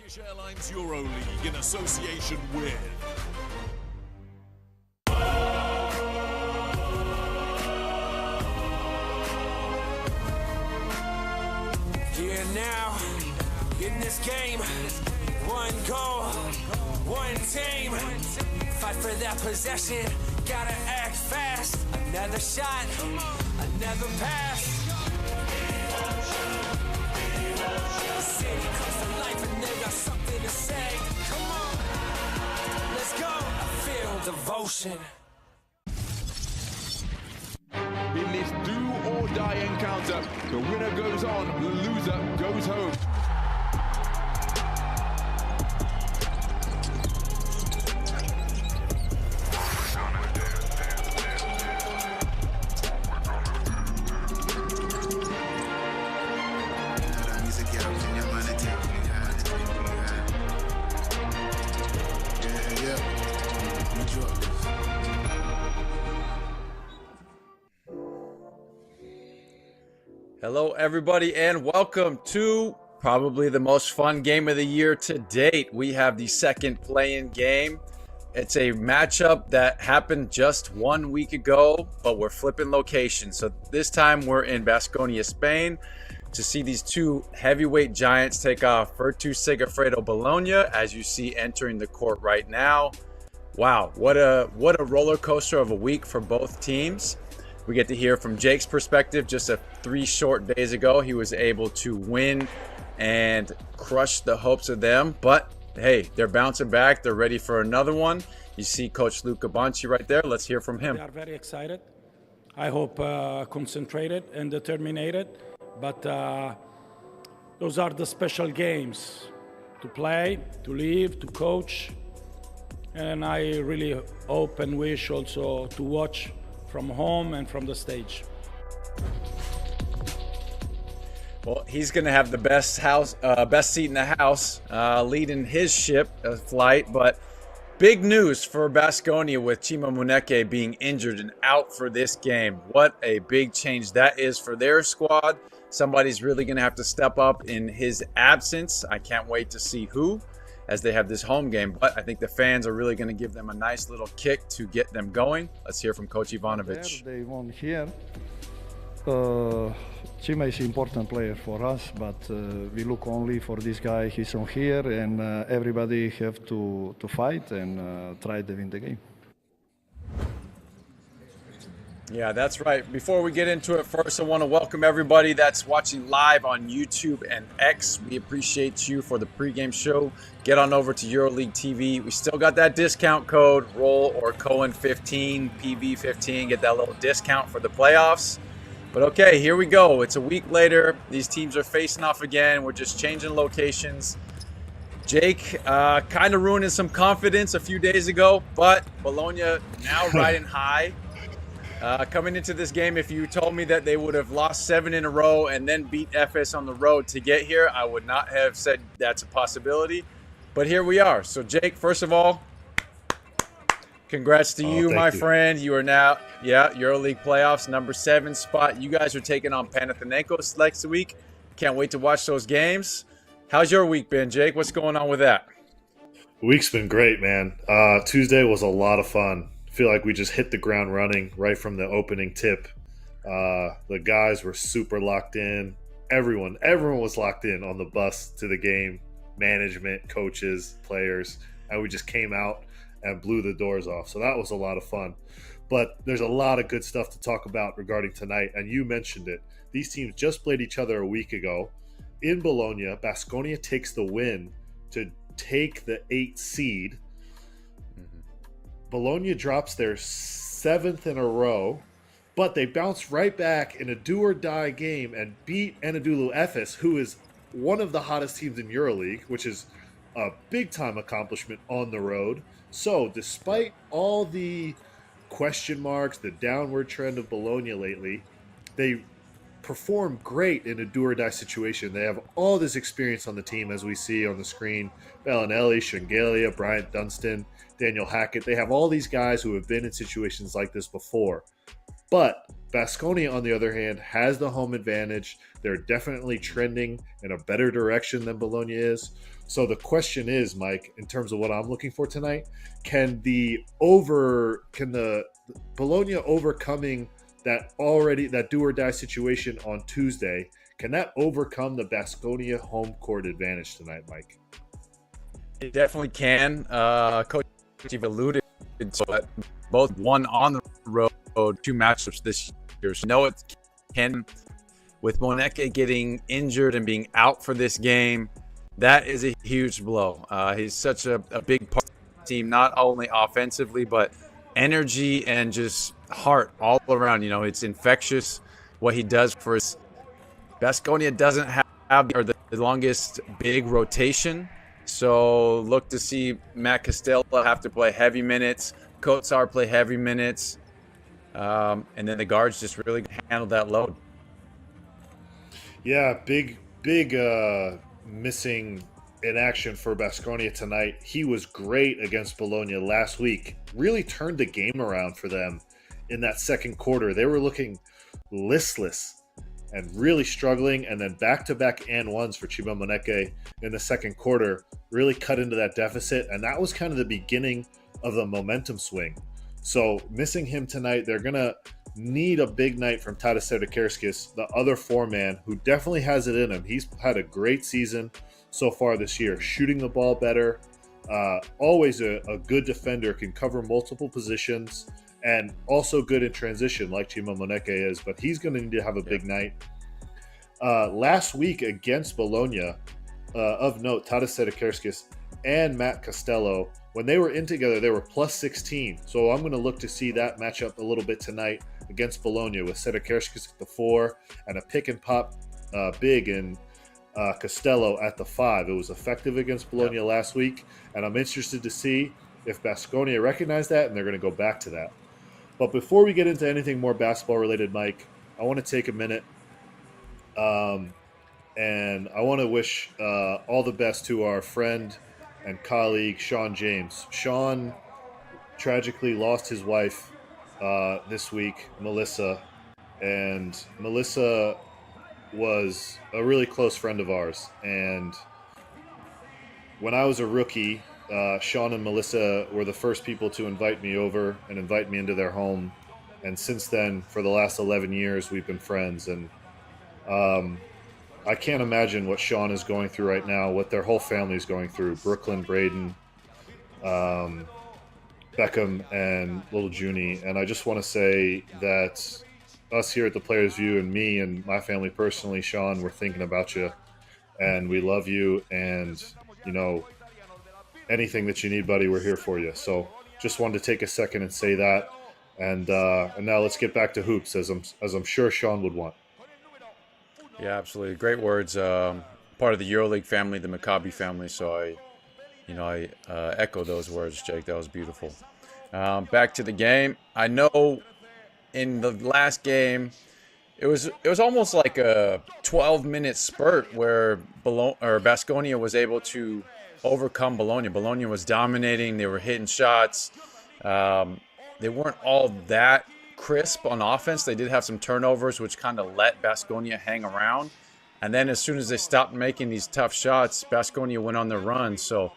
Turkish Airlines EuroLeague in association with Here now, in this game, one goal, one team. Fight for that possession, gotta act fast. Another shot, another pass. City comes to life and they got something to say. Come on, let's go. I feel devotion. In this do-or-die encounter, the winner goes on, the loser goes home. Hello, everybody, and welcome to probably the most fun game of the year to date. We have the second play-in game. It's a matchup that happened just 1 week ago, but we're flipping locations. So this time we're in Baskonia, Spain, to see these two heavyweight giants take off Virtus Segafredo Bologna, as you see entering the court right now. Wow, what a roller coaster of a week for both teams. We get to hear from Jake's perspective. Just 3 short days ago, he was able to win and crush the hopes of them. But hey, they're bouncing back. They're ready for another one. You see Coach Luca Bonci right there. Let's hear from him. We are very excited. I hope concentrated and determined. But those are the special games to play, to live, to coach. And I really hope and wish also to watch from home and from the stage. Well, he's going to have the best seat in the house, leading his ship flight. But big news for Baskonia with Chima Muneke being injured and out for this game. What a big change that is for their squad. Somebody's really going to have to step up in his absence. I can't wait to see who, as they have this home game. But I think the fans are really going to give them a nice little kick to get them going. Let's hear from Coach Ivanovic. They won here. Chima is an important player for us, but we look only for this guy. He's on here, and everybody have to fight and try to win the game. Yeah, that's right. Before we get into it, first I want to welcome everybody that's watching live on YouTube and X. We appreciate you for the pregame show. Get on over to EuroLeague TV. We still got that discount code, Roll or Cohen 15, PV 15. Get that little discount for the playoffs. But okay, here we go. It's a week later. These teams are facing off again. We're just changing locations. Jake kind of ruining some confidence a few days ago, but Bologna now riding high. Coming into this game, if you told me that they would have lost 7 in a row and then beat FS on the road to get here, I would not have said that's a possibility. But here we are. So, Jake, first of all, congrats to you, my friend. You are now, EuroLeague playoffs, number 7 spot. You guys are taking on Panathinaikos next week. Can't wait to watch those games. How's your week been, Jake? What's going on with that? Week's been great, man. Tuesday was a lot of fun. Feel like we just hit the ground running right from the opening tip. The guys were super locked in. Everyone was locked in on the bus to the game. Management, coaches, players, and we just came out and blew the doors off. So that was a lot of fun. But there's a lot of good stuff to talk about regarding tonight, and you mentioned it. These teams just played each other a week ago. In Bologna, Baskonia takes the win to take the 8th seed. Bologna drops their 7th in a row, but they bounce right back in a do-or-die game and beat Anadolu Efes, who is one of the hottest teams in EuroLeague, which is a big-time accomplishment on the road. So despite all the question marks, the downward trend of Bologna lately, they perform great in a do-or-die situation. They have all this experience on the team, as we see on the screen. Bellinelli, Shengelia, Bryant Dunstan, Daniel Hackett. They have all these guys who have been in situations like this before. But Baskonia, on the other hand, has the home advantage. They're definitely trending in a better direction than Bologna is. So the question is, Mike, in terms of what I'm looking for tonight, can the Bologna overcoming that do or die situation on Tuesday, can that overcome the Baskonia home court advantage tonight, Mike? It definitely can. Coach, you've alluded to it. Both won on the road 2 matchups this year. So know it can. With Moneke getting injured and being out for this game, that is a huge blow. He's such a big part of the team, not only offensively, but energy and just heart all around. You know, it's infectious what he does for us. Baskonia doesn't have the longest big rotation, so look to see Matt Costello have to play heavy minutes, Kotsar play heavy minutes, and then the guards just really handle that load. Yeah, big missing in action for Baskonia tonight. He was great against Bologna last week. Really turned the game around for them in that second quarter. They were looking listless and really struggling, and then back-to-back and ones for Chima Moneke in the second quarter really cut into that deficit, and that was kind of the beginning of the momentum swing. So missing him tonight, they're going to need a big night from Tadas Sedekerskis, the other 4-man, who definitely has it in him. He's had a great season so far this year, shooting the ball better, always a good defender, can cover multiple positions, and also good in transition like Chima Moneke is, but he's going to need to have a big night. Last week against Bologna, of note, Tadas Sedekerskis and Matt Costello, when they were in together, they were plus 16. So I'm going to look to see that match up a little bit tonight against Bologna with Sedekerskis at the 4 and a pick and pop big in Costello at the 5. It was effective against Bologna last week, and I'm interested to see if Baskonia recognize that and they're going to go back to that. But before we get into anything more basketball related, Mike, I want to take a minute and I want to wish all the best to our friend and colleague, Shawn James. Shawn tragically lost his wife this week, Melissa. And Melissa was a really close friend of ours. And when I was a rookie, Shawn and Melissa were the first people to invite me over and invite me into their home. And since then, for the last 11 years, we've been friends. And I can't imagine what Shawn is going through right now, what their whole family is going through. Brooklyn, Braden, Beckham, and little Junie. And I just want to say that us here at the Players View and me and my family personally, Shawn, we're thinking about you. And we love you. And, you know, anything that you need, buddy, we're here for you. So just wanted to take a second and say that. And now let's get back to hoops, as I'm sure Shawn would want. Yeah, absolutely. Great words. Part of the EuroLeague family, the Maccabi family. So I echo those words, Jake. That was beautiful. Back to the game. I know in the last game, it was almost like a 12-minute spurt where Baskonia was able to overcome Bologna. Bologna was dominating. They were hitting shots. They weren't all that crisp on offense. They did have some turnovers, which kind of let Baskonia hang around. And then as soon as they stopped making these tough shots, Baskonia went on their run. So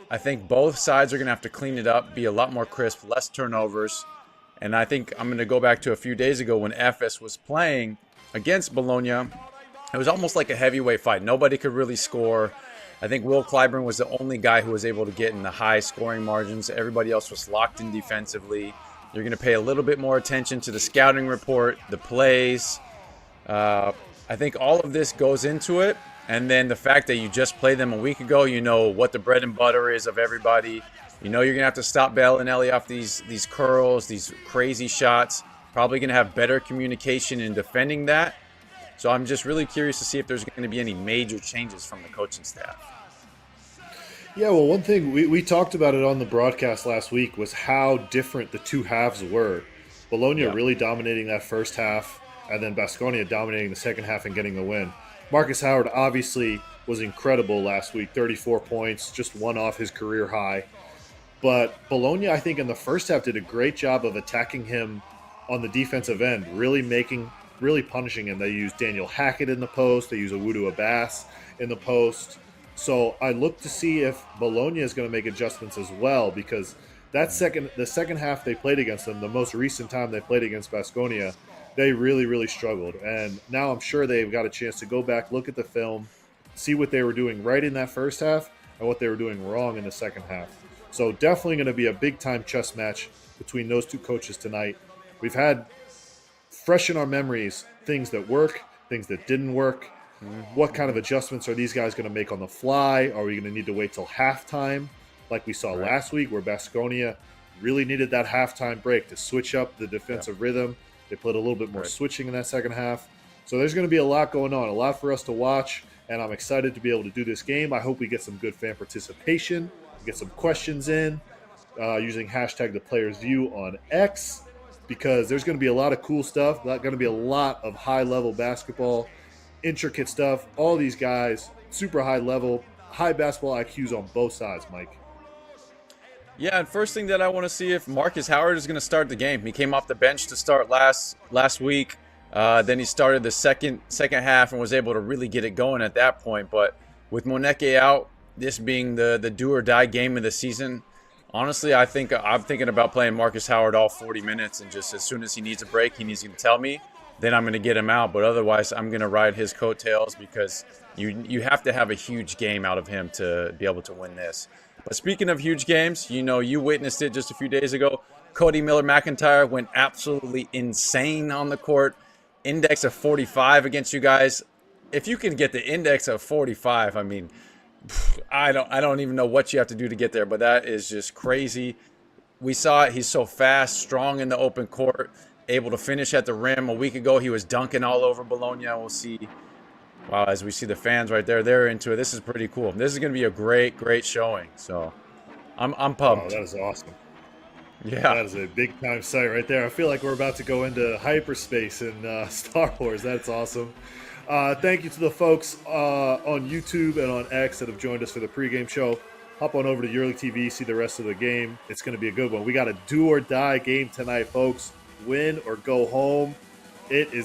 I think both sides are going to have to clean it up, be a lot more crisp, less turnovers. And I think I'm going to go back to a few days ago when FS was playing against Bologna. It was almost like a heavyweight fight. Nobody could really score. I think Will Clyburn was the only guy who was able to get in the high scoring margins. Everybody else was locked in defensively. You're going to pay a little bit more attention to the scouting report, the plays. I think all of this goes into it. And then the fact that you just played them a week ago, you know what the bread and butter is of everybody. You know you're going to have to stop Bellinelli off these curls, these crazy shots. Probably going to have better communication in defending that. So I'm just really curious to see if there's going to be any major changes from the coaching staff. Yeah, well, one thing we talked about it on the broadcast last week was how different the two halves were. Bologna really dominating that first half, and then Baskonia dominating the second half and getting the win. Marcus Howard obviously was incredible last week, 34 points, just one off his career high. But Bologna, I think, in the first half did a great job of attacking him on the defensive end, really punishing him. They use Daniel Hackett in the post. They use Awudu Abbas in the post. So I look to see if Bologna is going to make adjustments as well, because the second half they played against them, the most recent time they played against Baskonia, they really, really struggled. And now I'm sure they've got a chance to go back, look at the film, see what they were doing right in that first half and what they were doing wrong in the second half. So definitely going to be a big-time chess match between those two coaches tonight. We've had fresh in our memories things that work, things that didn't work. What kind of adjustments are these guys going to make on the fly? Are we going to need to wait till halftime like we saw last week, where Baskonia really needed that halftime break to switch up the defensive rhythm? They played a little bit more switching in that second half. So there's going to be a lot going on, a lot for us to watch, and I'm excited to be able to do this game. I hope we get some good fan participation, get some questions in using hashtag #ThePlayersView on X, because there's going to be a lot of cool stuff. There's going to be a lot of high-level basketball, intricate stuff. All these guys, super high level, high basketball IQs on both sides, Mike. Yeah, and first thing that I want to see if Marcus Howard is going to start the game. He came off the bench to start last week. Then he started the second half and was able to really get it going at that point. But with Moneke out, this being the do or die game of the season, honestly, I'm thinking about playing Marcus Howard all 40 minutes, and just as soon as he needs a break, he needs to tell me, then I'm going to get him out. But otherwise, I'm going to ride his coattails, because you have to have a huge game out of him to be able to win this. But speaking of huge games, you witnessed it just a few days ago. Cody Miller-McIntyre went absolutely insane on the court. Index of 45 against you guys. If you can get the index of 45, I mean, I don't even know what you have to do to get there, but that is just crazy. We saw it. He's so fast, strong in the open court, able to finish at the rim. A week ago, he was dunking all over Bologna. We'll see. Wow, as we see the fans right there, they're into it. This is pretty cool. This is going to be a great showing. So I'm pumped. Oh, that is awesome. Yeah. That is a big-time sight right there. I feel like we're about to go into hyperspace in Star Wars. That's awesome. Thank you to the folks on YouTube and on X that have joined us for the pregame show. Hop on over to EuroLeague TV, see the rest of the game. It's going to be a good one. We got a do-or-die game tonight, folks. Win or go home. It is